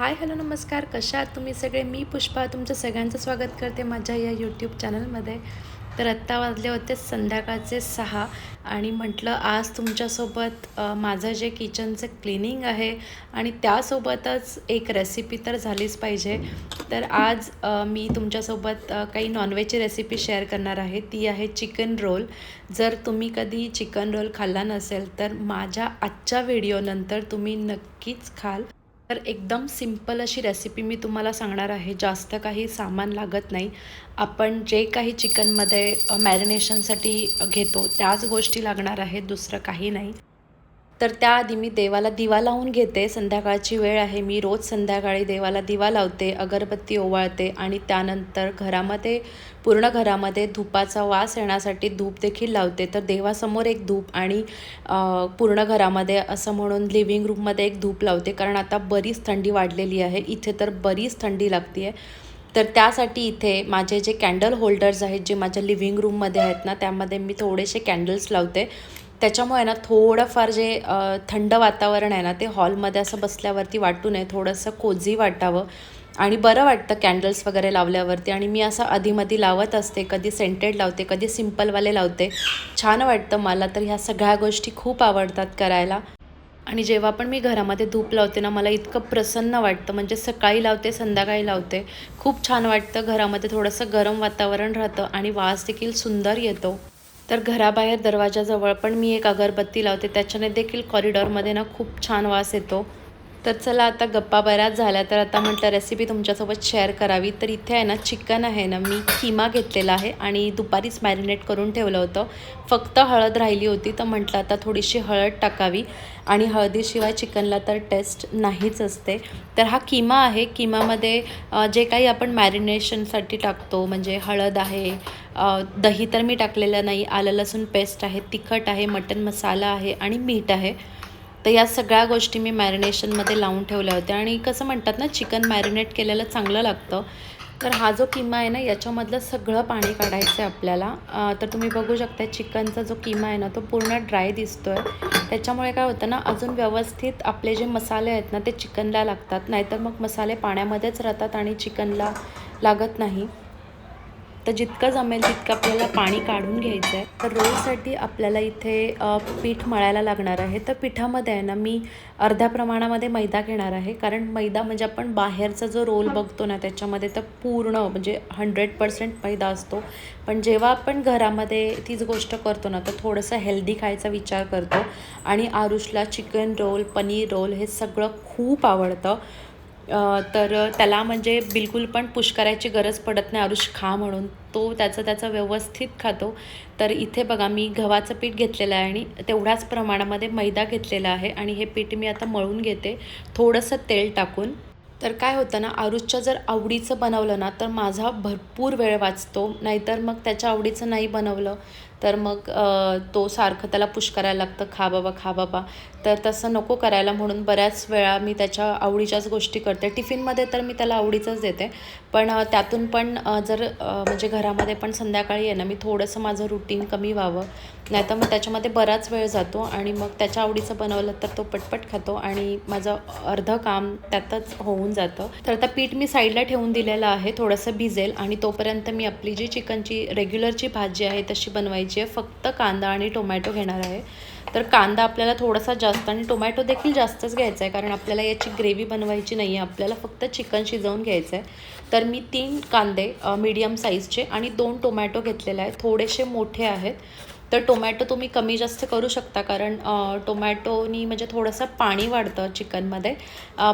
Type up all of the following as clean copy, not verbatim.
Hi hello नमस्कार, कशा आहात तुम्ही सगळे. मी पुष्पा तुमचं सगळ्यांचं स्वागत करते माझ्या या यूट्यूब चॅनलमध्ये. तर आत्ता वाजले होते संध्याकाळचे 6 आणि म्हटलं आज तुमच्यासोबत माझं जे किचनचं क्लिनिंग आहे आणि त्यासोबतच एक रेसिपी तर झालीच पाहिजे. तर आज मी तुमच्यासोबत काही नॉनव्हेजची रेसिपी शेअर करणार आहे. ती आहे चिकन रोल. जर तुम्ही कधी चिकन रोल खाल्ला नसेल तर माझ्या आजच्या व्हिडिओनंतर तुम्ही नक्कीच खाल. तर एकदम सिंपल अशी रेसिपी मी तुम्हाला सांगणार आहे. जास्त काही सामान लागत नाही. आपण जे काही चिकनमध्ये मॅरिनेशनसाठी घेतो त्याच गोष्टी लागणार आहेत, दुसरं काही नाही. तर त्याआधी मी देवाला दिवा लावून घेते. संध्याकाळची वेळ आहे. मी रोज संध्याकाळी देवाला दिवा लावते, अगरबत्ती ओवाळते आणि त्यानंतर पूर्ण घरामध्ये धुपाचा वास येण्यासाठी धूप देखील लावते. तर देवासमोर एक धूप आणि पूर्ण घरामध्ये असं म्हणून लिव्हिंग रूममध्ये एक धूप लावते. कारण आता बरीच थंडी वाढलेली आहे. इथे तर बरीच थंडी लागते आहे. तर त्यासाठी इथे माझे जे कॅन्डल होल्डर्स आहेत, जे माझ्या लिव्हिंग रूममध्ये आहेत ना, त्यामध्ये मी थोडेसे कॅन्डल्स लावते. त्याच्यामुळे ना थोडंफार जे थंड वातावरण आहे ना, ते हॉलमध्ये असं बसल्यावरती वाटू नये, थोडंसं कोझी वाटावं आणि बरं वाटतं कॅन्डल्स वगैरे लावल्यावरती. आणि मी असं अधीमधी लावत असते, कधी सेंटेड लावते, कधी सिम्पलवाले लावते. छान वाटतं मला तर ह्या सगळ्या गोष्टी खूप आवडतात करायला. आणि जेव्हा पण मी घरामध्ये धूप लावते ना, मला इतकं प्रसन्न वाटतं. म्हणजे सकाळी लावते, संध्याकाळी लावते. खूप छान वाटतं. घरामध्ये थोडंसं गरम वातावरण राहतं आणि वास देखील सुंदर येतो. तर घराबाहेर दरवाजाजवळ पण मी एक अगरबत्ती लावते. त्याच्याने देखील कॉरिडॉरमध्ये ना खूप छान वास येतो. तर चला आता गप्पा बऱ्याच झाल्या, तर आता म्हटलं रेसिपी तुमच्यासोबत शेअर करावी. तर इथे आहे ना चिकन आहे ना, मी किमा घेतलेला आहे आणि दुपारीच मॅरिनेट करून ठेवलं होतं. फक्त हळद राहिली होती, तर म्हटलं आता थोडीशी हळद टाकावी आणि हळदीशिवाय चिकनला तर टेस्ट नाहीच असते. तर हा किमा आहे. किमामध्ये जे काही आपण मॅरिनेशनसाठी टाकतो म्हणजे हळद आहे, दही तर मी टाकलेलं नाही, आलं लसूण पेस्ट आहे, तिखट आहे, मटण मसाला आहे आणि मीठ आहे. तर या सगळ्या गोष्टी मी मॅरिनेशनमध्ये लावून ठेवल्या होत्या. आणि कसं म्हणतात ना, चिकन मॅरिनेट केलेलं चांगलं लागतं. तर हा जो किमा आहे ना, याच्यामधलं सगळं पाणी काढायचं आहे आपल्याला. तर तुम्ही बघू शकता चिकनचा जो किमा आहे ना, तो पूर्ण ड्राय दिसतो आहे. त्याच्यामुळे काय होतं ना, अजून व्यवस्थित आपले जे मसाले आहेत ना, ते चिकनला लागतात. नाहीतर मग मसाले पाण्यामध्येच राहतात आणि चिकनला लागत नाही. तर जितकं जमेल तितकं आपल्याला पाणी काढून घ्यायचं आहे. तर रोलसाठी आपल्याला इथे पीठ मळायला लागणार आहे. तर पिठामध्ये आहे ना, मी अर्ध्या प्रमाणामध्ये मैदा घेणार आहे. कारण मैदा म्हणजे आपण बाहेरचा जो रोल बघतो ना, त्याच्यामध्ये तर पूर्ण म्हणजे 100% मैदा असतो. पण जेव्हा आपण घरामध्ये तीच गोष्ट करतो ना, तर थोडंसं हेल्दी खायचा विचार करतो. आणि आरुषला चिकन रोल, पनीर रोल हे सगळं खूप आवडतं. तर त्याला म्हणजे बिलकुल पण पुश करायची गरज पडत नाही, आरुष खा म्हणून. तो त्याचं व्यवस्थित खातो. तर इथे बघा मी गव्हाचं पीठ घेतलेलं आहे आणि तेवढ्याच प्रमाणामध्ये मैदा घेतलेला आहे आणि हे पीठ मी आता मळून घेते थोडंसं तेल टाकून. तर काय होतं ना, आरुषच्या जर आवडीचं बनवलं ना, तर माझा भरपूर वेळ वाचतो. नाहीतर मग त्याच्या आवडीचं नाही बनवलं तर मग तो सारखं त्याला पुश करायला लागतं, खा बाबा खा बाबा. तर तसं नको करायला म्हणून बऱ्याच वेळा मी त्याच्या आवडीच्याच गोष्टी करते. टिफिनमध्ये तर मी त्याला आवडीचंच देते. पण त्यातून पण जर म्हणजे घरामध्ये पण संध्याकाळी आहे ना, मी थोडंसं माझं रुटीन कमी व्हावं, नाहीतर मग त्याच्यामध्ये बराच वेळ जातो आणि मग त्याच्या आवडीचं बनवलं तर तो पटपट खातो आणि माझं अर्धं काम त्यातच होऊन जातं. तर आता पीठ मी साईडला ठेवून दिलेलं आहे, थोडंसं भिजेल आणि तोपर्यंत मी आपली जी चिकनची रेग्युलरची भाजी आहे तशी बनवायची आहे. फक्त कांदा आणि टोमॅटो घेणार आहे. तर कांदा आपल्याला थोडासा जास्त आणि टोमॅटो देखील जास्तच घ्यायचा आहे, कारण आपल्याला याची ग्रेव्ही बनवायची नाही आहे, आपल्याला फक्त चिकन शिजवून घ्यायचं आहे. तर मी 3 कांदे मीडियम साईजचे आणि 2 टोमॅटो घेतलेले आहेत, थोडेसे मोठे आहेत. तर टोमॅटो तुम्ही कमी जास्त करू शकता, कारण टोमॅटोनी म्हणजे थोडंसं पाणी वाढतं चिकनमध्ये.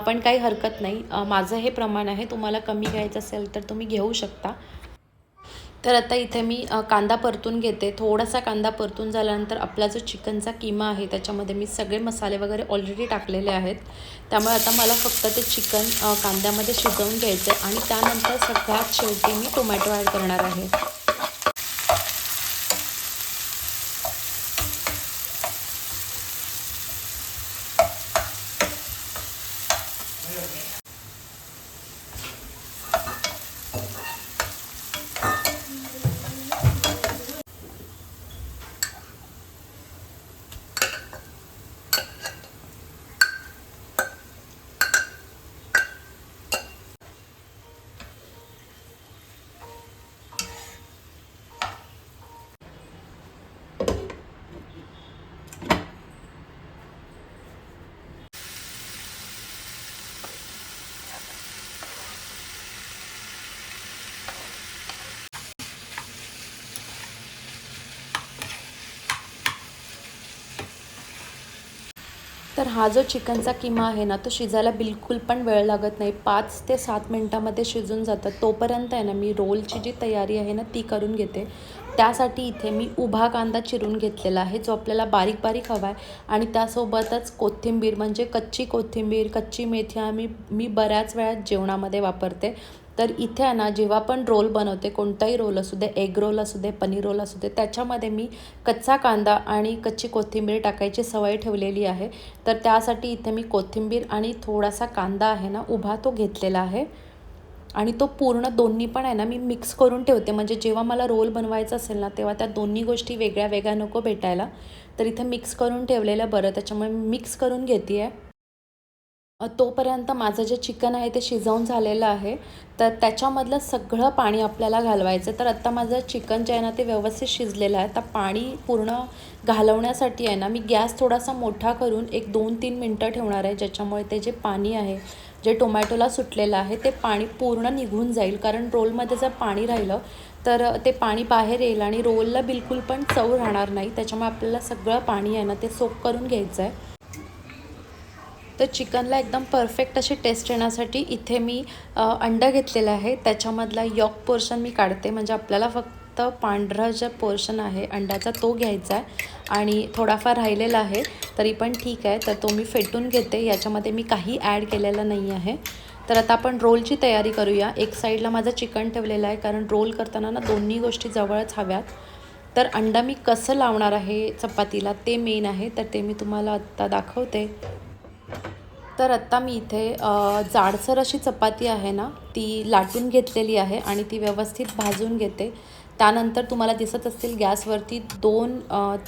पण काही हरकत नाही. माझं हे प्रमाण आहे, तुम्हाला कमी घ्यायचं असेल तर तुम्ही घेऊ शकता. तर आता इथे मी कांदा परतून घेते. थोडासा कांदा परतून झाल्यानंतर आपला जो चिकनचा किमा आहे त्याच्यामध्ये मी सगळे मसाले वगैरे ऑलरेडी टाकलेले आहेत. त्यामुळे आता मला फक्त ते चिकन कांद्यामध्ये शिजवून घ्यायचं आहे आणि त्यानंतर सगळ्यात शेवटी मी टोमॅटो ॲड करणार आहे. तर हा जो चिकनचा किमा आहे ना, तो शिजायला बिलकुल पण वेळ लागत नाही. 5 ते 7 मिनिटामध्ये शिजून जातं. तोपर्यंत आहे ना, मी रोलची जी तयारी आहे ना, ती करून घेते. त्यासाठी इथे मी उभा कांदा चिरून घेतलेला आहे, जो आपल्याला बारीक-बारीक हवा आहे आणि त्यासोबतच कोथिंबीर म्हणजे कच्ची कोथिंबीर, कच्ची मेथी मी बऱ्याच वेळा जेवणामध्ये वापरते. तर इथे आहे ना, जेव्हा पण रोल बनवते, कोणताही रोल असू दे, एग रोल असू दे, पनीर रोल असू दे, त्याच्यामध्ये मी कच्चा कांदा आणि कच्ची कोथिंबीर टाकायची सवय ठेवलेली आहे. तर त्यासाठी इथे मी कोथिंबीर आणि थोडासा कांदा आहे ना, उभा तो घेतलेला आहे आणि तो पूर्ण दोन्ही पण आहे ना, मी मिक्स करून ठेवते. म्हणजे जेव्हा मला रोल बनवायचा असेल ना, तेव्हा त्या दोन्ही गोष्टी वेगळ्या वेगळ्या नको भेटायला. तर इथे मिक्स करून ठेवलेलं बरं. त्याच्यामुळे मी मिक्स करून घेते आहे. तोपर्यंत माझं जे चिकन आहे ते शिजवून झालेलं आहे. तर त्याच्यामधलं सगळं पाणी आपल्याला घालवायचं. तर आत्ता माझं चिकन जे आहे ना, ते व्यवस्थित शिजलेलं आहे. आता पाणी पूर्ण घालवण्यासाठी आहे ना, मी गॅस थोडासा मोठा करून एक 2-3 मिनटं ठेवणार आहे. ज्याच्यामुळे ते जे पाणी आहे, जे टोमॅटोला सुटलेलं आहे, ते पाणी पूर्ण निघून जाईल. कारण रोलमध्ये जर पाणी राहिलं तर ते पाणी बाहेर येईल आणि रोलला बिलकुल पण चव राहणार नाही. त्याच्यामुळे आपल्याला सगळं पाणी आहे ना, ते सोक करून घ्यायचं आहे. तर चिकनला एकदम परफेक्ट अशी टेस्ट येण्यासाठी इथे मी अंडं घेतलेलं आहे. त्याच्यामधला यॉक पोर्शन मी काढते. म्हणजे आपल्याला फक्त पांढरा जे पोर्शन आहे अंड्याचा तो घ्यायचा आहे आणि थोडाफार राहिलेला आहे तरी पण ठीक आहे. तर तो मी फेटून घेते. याच्यामध्ये मी काही ॲड केलेलं नाही आहे. तर आता आपण रोलची तयारी करूया. एक साईडला माझं चिकन ठेवलेलं आहे, कारण रोल करताना ना दोन्ही गोष्टी जवळच हव्यात. तर अंडा मी कसं लावणार आहे चपातीला ते मेन आहे. तर ते मी तुम्हाला आत्ता दाखवते. तर आत्ता मी इथे जाडसर अशी चपाती आहे ना, ती लाटून घेतलेली आहे आणि ती व्यवस्थित भाजून घेते. त्यानंतर तुम्हाला दिसत असतील गॅसवरती 2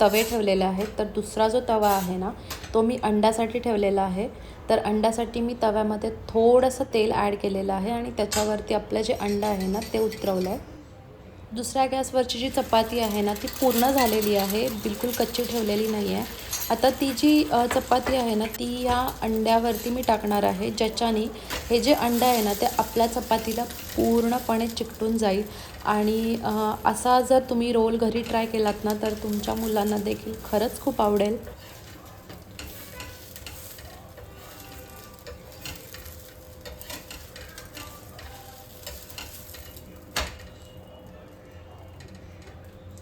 तवे ठेवलेले आहेत. तर दुसरा जो तवा आहे ना, तो मी अंड्यासाठी ठेवलेला आहे. तर अंड्यासाठी मी तव्यामध्ये थोडंसं तेल ॲड केलेलं आहे आणि त्याच्यावरती आपलं जे अंडं आहे ना, ते उतरवलं आहे. दुसऱ्या गॅसवरची जी चपाती आहे ना, ती पूर्ण झालेली आहे, बिलकुल कच्ची ठेवलेली नाही आहे. आता ती जी चपाती आहे ना, ती या अंड्यावरती मी टाकणार आहे, ज्याच्याने हे जे अंडं आहे ना, ते आपल्या चपातीला पूर्णपणे चिकटून जाईल. आणि असा जर तुम्ही रोल घरी ट्राय केलात ना, तर तुमच्या मुलांना देखील खरंच खूप आवडेल.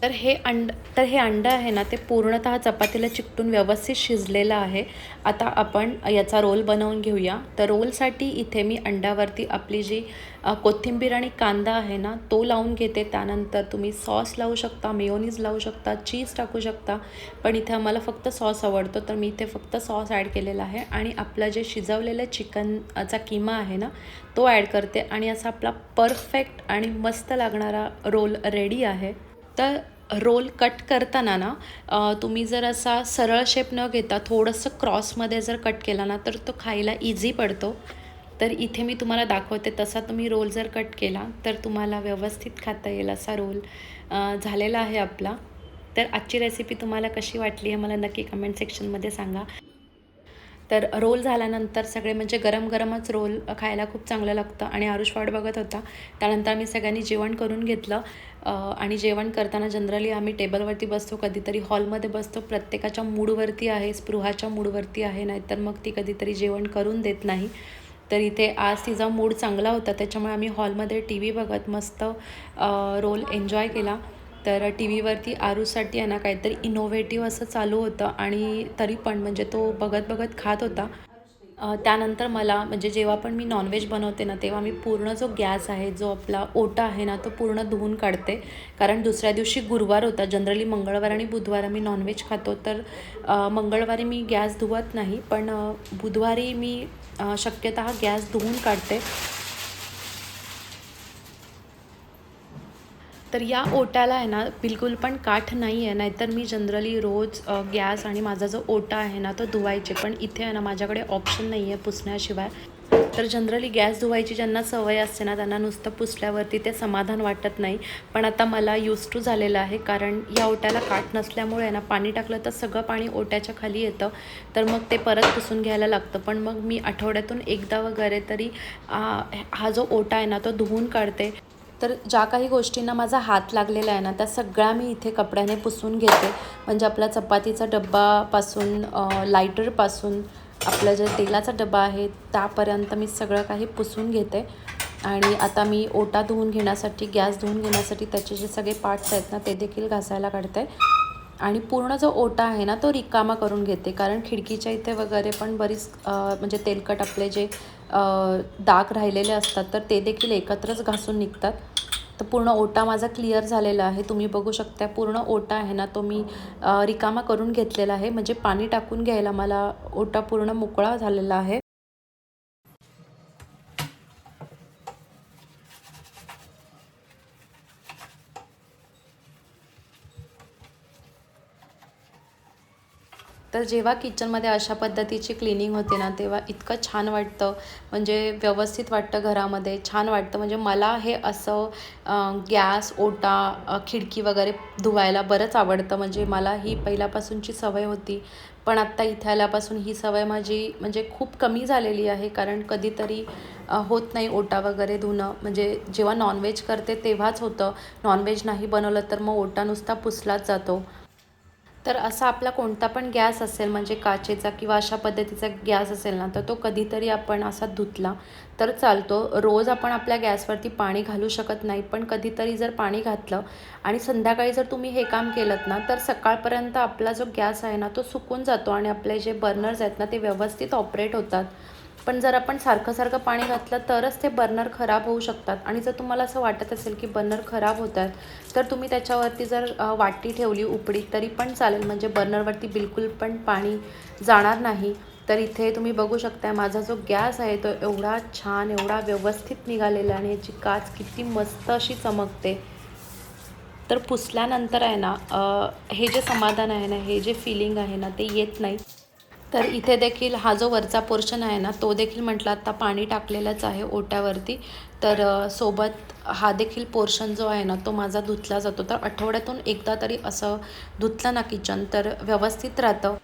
तर हे अंडं आहे ना, ते पूर्णतः चपातीला चिकटून व्यवस्थित शिजलेलं आहे. आता आपण याचा रोल बनवून घेऊया. तर रोलसाठी इथे मी अंड्यावरती आपली जी कोथिंबीर आणि कांदा आहे ना, तो लावून घेते. त्यानंतर तुम्ही सॉस लावू शकता, मेयोनीज लावू शकता, चीज टाकू शकता. पण इथे आम्हाला फक्त सॉस आवडतो, तर मी इथे फक्त सॉस ॲड केलेला आहे आणि आपलं जे शिजवलेलं चिकनचा किमा आहे ना, तो ॲड करते आणि असा आपला परफेक्ट आणि मस्त लागणारा रोल रेडी आहे. तर रोल कट करताना ना तुम्ही जर असा सरळ शेप न घेता थोडंसं क्रॉसमध्ये जर कट केला ना, तर तो खायला इझी पडतो. तर इथे मी तुम्हाला दाखवते, तसा तुम्ही रोल जर कट केला तर तुम्हाला व्यवस्थित खाता येईल असा रोल झालेला आहे आपला. तर आजची रेसिपी तुम्हाला कशी वाटली आहे मला नक्की कमेंट सेक्शनमध्ये सांगा. तर रोल झाल्यानंतर सगळे म्हणजे गरम गरमच रोल खायला खूप चांगलं लागतं आणि आरुष वाट बघत होता. त्यानंतर आम्ही सगळ्यांनी जेवण करून घेतलं. आणि जेवण करताना जनरली आम्ही टेबलवरती बसतो, कधीतरी हॉलमध्ये बसतो. प्रत्येकाच्या मूडवरती आहे, स्पृहाच्या मूडवरती आहे, नाहीतर मग ती कधीतरी जेवण करून देत नाही. तर इथे आज तिचा मूड चांगला होता, त्याच्यामुळे आम्ही हॉलमध्ये टी व्ही बघत मस्त रोल एन्जॉय केला. तर टी व्हीवरती आरूसाठी आहे ना काहीतरी इनोव्हेटिव्ह असं चालू होतं आणि तरी पण म्हणजे तो बघत बघत खात होता. त्यानंतर मला म्हणजे जेव्हा पण मी नॉनव्हेज बनवते ना, तेव्हा मी पूर्ण जो गॅस आहे, जो आपला ओटा आहे ना, तो पूर्ण धुवून काढते. कारण दुसऱ्या दिवशी गुरुवार होता. जनरली मंगळवार आणि बुधवार आम्ही नॉनव्हेज खातो. तर मंगळवारी मी गॅस धुवत नाही, पण बुधवारी मी शक्यतः गॅस धुवून काढते. तर या ओट्याला आहे ना बिलकुल पण काठ नाही आहे, नाहीतर मी जनरली रोज गॅस आणि माझा जो ओटा आहे ना तो धुवायचे. पण इथे आहे ना माझ्याकडे ऑप्शन नाही आहे पुसण्याशिवाय. तर जनरली गॅस धुवायची ज्यांना सवय असते ना, त्यांना नुसतं पुसल्यावरती ते समाधान वाटत नाही. पण आता मला यूज टू झालेलं आहे, कारण या ओट्याला काठ नसल्यामुळे आहे ना पाणी टाकलं तर सगळं पाणी ओट्याच्या खाली येतं. तर मग ते परत पुसून घ्यायला लागतं. पण मग मी आठवड्यातून एकदा वगैरे तरी हा जो ओटा आहे ना तो धुवून काढते. तर ज्या काही गोष्टींना माझा हात लागलेला आहे ना, त्या सगळ्या मी इथे कपड्याने पुसून घेते. म्हणजे आपला चपातीचा डब्बापासून लायटरपासून आपला जे तेलाचा डबा आहे त्यापर्यंत मी सगळं काही पुसून घेते. आणि आता मी ओटा धुवून घेण्यासाठी, गॅस धुवून घेण्यासाठी त्याचे जे सगळे पार्ट्स आहेत ना ते देखील घासायला काढते. आणि पूर्ण जो ओटा आहे ना तो रिकामा करून घेते, कारण खिडकीच्या इथे वगैरे पण बरीच म्हणजे तेलकट आपले जे डाग राहिलेले असतात तर ते देखील एकत्रच घासून निघतात. तर पूर्ण ओटा माझा क्लिअर झालेला आहे. तुम्ही बघू शकता पूर्ण ओटा आहे ना तो मी रिकामा करून घेतलेला आहे. म्हणजे पाणी टाकून घ्यायला मला ओटा पूर्ण मोकळा झालेला आहे. तर जेव्हा किचनमध्ये अशा पद्धतीची क्लिनिंग होते ना तेव्हा इतकं छान वाटतं, म्हणजे व्यवस्थित वाटतं घरामध्ये, छान वाटतं. म्हणजे मला हे असं गॅस, ओटा, खिडकी वगैरे धुवायला बरंच आवडतं. म्हणजे मला ही पहिल्यापासूनची सवय होती, पण आत्ता इथे आल्यापासून ही सवय माझी म्हणजे खूप कमी झालेली आहे. कारण कधीतरी होत नाही ओटा वगैरे धुणं. म्हणजे जेव्हा नॉनव्हेज करते तेव्हाच होतं. नॉनव्हेज नाही बनवलं तर मग ओटा नुसता पुसलाच जातो. तर असा आपला कोणता पण गॅस असेल, म्हणजे काचेचा किंवा अशा पद्धतीचा गॅस असेल ना, तर तो कधीतरी आपण असा धुतला तर चालतो. रोज आपण आपल्या गॅसवरती पाणी घालू शकत नाही, पण कधीतरी जर पाणी घातलं आणि संध्याकाळी जर तुम्ही हे काम केलंत ना, तर सकाळपर्यंत आपला जो गॅस आहे ना, तो सुकून जातो आणि आपले जे बर्नर्स आहेत ना, ते व्यवस्थित ऑपरेट होतात. पण जर आपण सारखं सारखं पाणी घातलं तरच ते बर्नर खराब होऊ शकतात. आणि जर तुम्हाला असं वाटत असेल की बर्नर खराब होत आहेत, तर तुम्ही त्याच्यावरती जर वाटी ठेवली उपडीत तरी पण चालेल. म्हणजे बर्नरवरती बिलकुल पण पाणी जाणार नाही. तर इथे तुम्ही बघू शकता माझा जो गॅस आहे तो एवढा छान, एवढा व्यवस्थित निघालेला आणि याची काच किती मस्त अशी चमकते. तर पुसल्यानंतर आहे ना हे जे समाधान आहे ना, हे जे फिलिंग आहे ना, ते येत नाही. तर इथे देखील हा जो वरचा पोर्शन आहे ना तो देखील म्हटलं आता पाणी टाकलेलंच आहे ओट्यावरती. तर सोबत हा देखील पोर्शन जो आहे ना तो माझा धुतला जातो. तर आठवड्यातून एकदा तरी असं धुतलं ना किचन तर व्यवस्थित राहतं.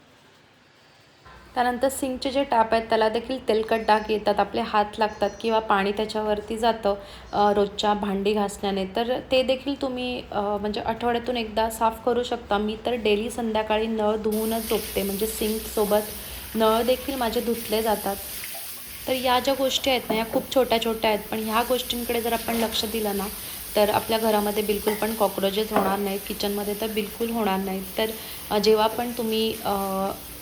त्यानंतर सिंकचे जे टॅप आहेत त्याला देखील तेलकट डाग येतात, आपले हात लागतात किंवा पाणी त्याच्यावरती जातं रोजच्या भांडी घासण्याने. तर ते देखील तुम्ही म्हणजे आठवड्यातून एकदा साफ करू शकता. मी तर डेली संध्याकाळी नळ धुवूनच झोपते, म्हणजे सिंकसोबत नळ देखील माझे धुतले जातात. तर या ज्या गोष्टी आहेत ना, या खूप छोट्या-छोट्या आहेत, पण ह्या गोष्टींकडे जर आपण लक्ष दिलं ना, तर आपल्या घरामध्ये बिलकुल पण कॉक्रोचेस होणार नाहीत, किचनमध्ये तर बिलकुल होणार नाहीत. तर जेव्हा पण तुम्ही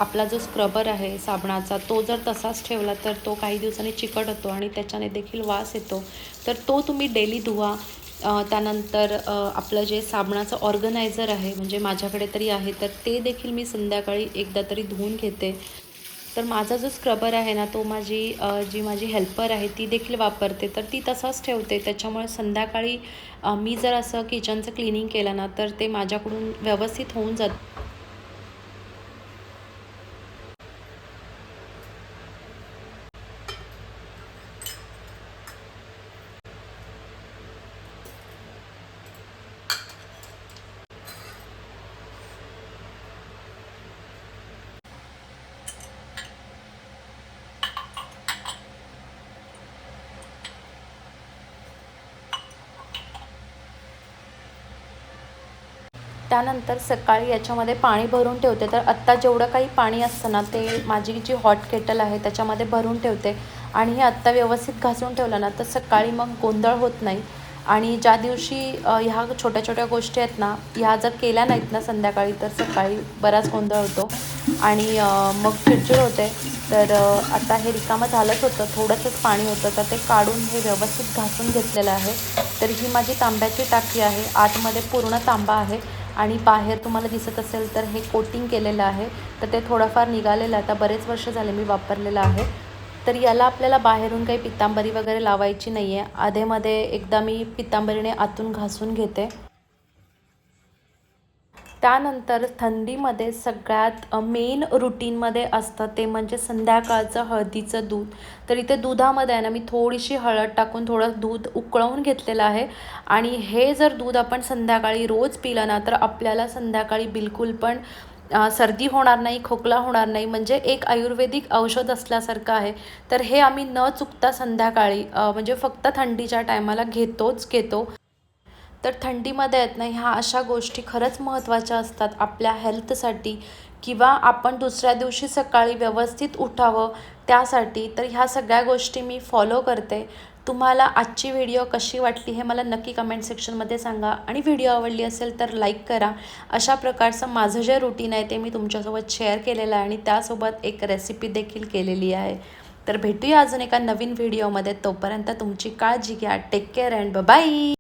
आपला जो स्क्रबर आहे साबणाचा, तो जर तसाच ठेवला, तर तो काही दिवसांनी चिकट होतो आणि त्याच्याने देखील वास येतो. तर तो तुम्ही डेली धुवा. त्यानंतर आपलं जे साबणाचं ऑर्गनायझर आहे, म्हणजे माझ्याकडे तरी आहे, तर ते देखील मी संध्याकाळी एकदा तरी धुवून घेते. तर माझा जो स्क्रबर आहे ना तो जी माझी हेल्पर आहे ती देखील वापरते. तर ती तसाच ठेवते. त्याच्यामुळे संध्याकाळी मी जर असं किचनचं क्लिनिंग केलं ना तर ते माझ्याकडून व्यवस्थित होऊन जातं. त्यानंतर सकाळी याच्यामध्ये पाणी भरून ठेवते. तर आत्ता जेवढं काही पाणी असतं ना ते माझी जी हॉट केटल आहे त्याच्यामध्ये भरून ठेवते. आणि हे आत्ता व्यवस्थित घासून ठेवलं ना तर सकाळी मग गोंधळ होत नाही. आणि ज्या दिवशी ह्या छोट्या छोट्या गोष्टी आहेत ना ह्या जर केल्या नाहीत ना संध्याकाळी, तर सकाळी बराच गोंधळ होतो आणि मग चिडचिड होते. तर आता हे रिकामं झालंच होतं, थोडंसंच पाणी होतं, तर ते काढून हे व्यवस्थित घासून घेतलेलं आहे. तर ही माझी तांब्याची टाकी आहे. आतमध्ये पूर्ण तांबा आहे आणि बाहेर तुम्हाला दिसत असेल तर हे कोटिंग केलेलं आहे. तर ते थोडंफार निघालेलं आहे. आता बरेच वर्ष झाले मी वापरलेलं आहे. तर याला आपल्याला बाहेरून काही पितांबरी वगैरे लावायची नाही आहे. अधेमध्ये एकदा मी पितांबरीने आतून घासून घेते. त्यानंतर थंडीमध्ये सगळ्यात मेन रुटीनमध्ये असतं ते म्हणजे संध्याकाळचं हळदीचं दूध. तर इथे दुधामध्ये आहे ना मी थोडीशी हळद टाकून थोडं दूध उकळवून घेतलेलं आहे. आणि हे जर दूध आपण संध्याकाळी रोज पिलं ना तर आपल्याला संध्याकाळी बिलकुल पण सर्दी होणार नाही, खोकला होणार नाही. म्हणजे एक आयुर्वेदिक औषध असल्यासारखं आहे. तर हे आम्ही न चुकता संध्याकाळी म्हणजे फक्त थंडीच्या टायमाला घेतो. तर थंडीमध्ये आहेत ना ह्या अशा गोष्टी खरंच महत्त्वाच्या असतात आपल्या हेल्थसाठी, किंवा आपण दुसऱ्या दिवशी सकाळी व्यवस्थित उठावं त्यासाठी. तर ह्या सगळ्या गोष्टी मी फॉलो करते. तुम्हाला आजची व्हिडिओ कशी वाटली हे मला नक्की कमेंट सेक्शनमध्ये सांगा, आणि व्हिडिओ आवडली असेल तर लाईक करा. अशा प्रकारचं माझं जे रुटीन आहे ते मी तुमच्यासोबत शेअर केलेलं आहे, आणि त्यासोबत एक रेसिपी देखील केलेली आहे. तर भेटूया अजून एका नवीन व्हिडिओमध्ये. तोपर्यंत तुमची काळजी घ्या. Take care and bye.